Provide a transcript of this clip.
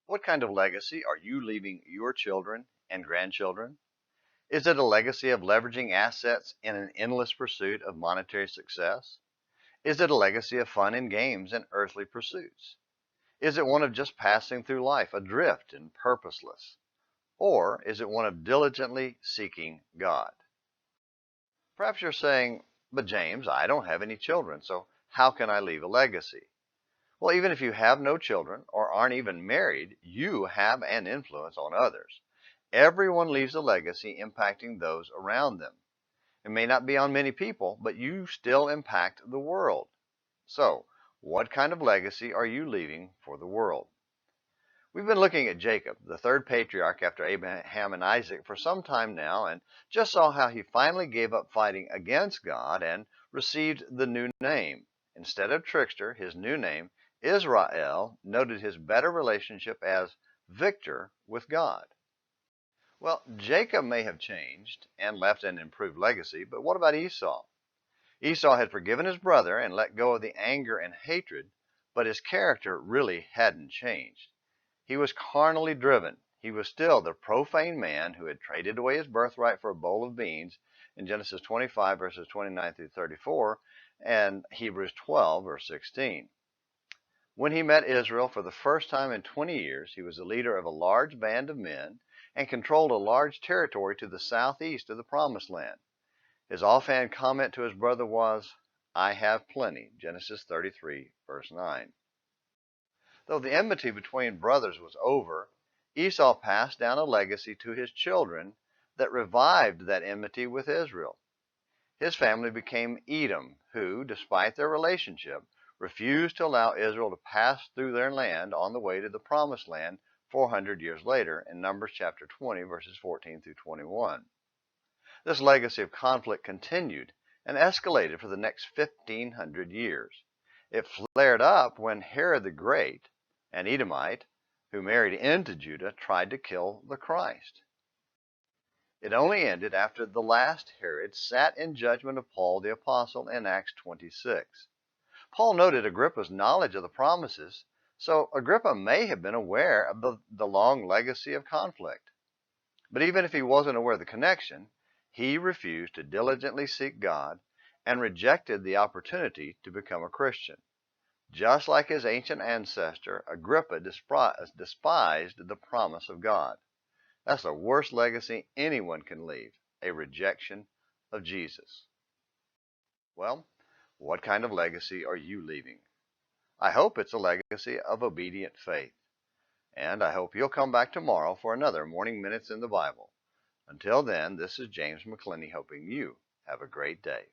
What kind of legacy are you leaving your children and grandchildren? Is it a legacy of leveraging assets in an endless pursuit of monetary success? Is it a legacy of fun and games and earthly pursuits? Is it one of just passing through life adrift and purposeless? Or is it one of diligently seeking God? Perhaps you're saying, but James, I don't have any children, so how can I leave a legacy? Well, even if you have no children or aren't even married, you have an influence on others. Everyone leaves a legacy impacting those around them. It may not be on many people, but you still impact the world. So, what kind of legacy are you leaving for the world? We've been looking at Jacob, the third patriarch after Abraham and Isaac, for some time now, and just saw how he finally gave up fighting against God and received the new name. Instead of trickster, his new name, Israel, noted his better relationship as victor with God. Well, Jacob may have changed and left an improved legacy, but what about Esau? Esau had forgiven his brother and let go of the anger and hatred, but his character really hadn't changed. He was carnally driven. He was still the profane man who had traded away his birthright for a bowl of beans in Genesis 25 verses 29 through 34 and Hebrews 12 verse 16. When he met Israel for the first time in 20 years, he was the leader of a large band of men and controlled a large territory to the southeast of the Promised Land. His offhand comment to his brother was, I have plenty, Genesis 33 verse 9. Though the enmity between brothers was over, Esau passed down a legacy to his children that revived that enmity with Israel. His family became Edom, who, despite their relationship, refused to allow Israel to pass through their land on the way to the Promised Land 400 years later in Numbers chapter 20, verses 14 through 21. This legacy of conflict continued and escalated for the next 1,500 years. It flared up when Herod the Great, an Edomite who married into Judah, tried to kill the Christ. It only ended after the last Herod sat in judgment of Paul the Apostle in Acts 26. Paul noted Agrippa's knowledge of the promises, so Agrippa may have been aware of the long legacy of conflict. But even if he wasn't aware of the connection, he refused to diligently seek God and rejected the opportunity to become a Christian. Just like his ancient ancestor, Agrippa despised the promise of God. That's the worst legacy anyone can leave, a rejection of Jesus. Well, what kind of legacy are you leaving? I hope it's a legacy of obedient faith. And I hope you'll come back tomorrow for another Morning Minutes in the Bible. Until then, this is James McClenny hoping you have a great day.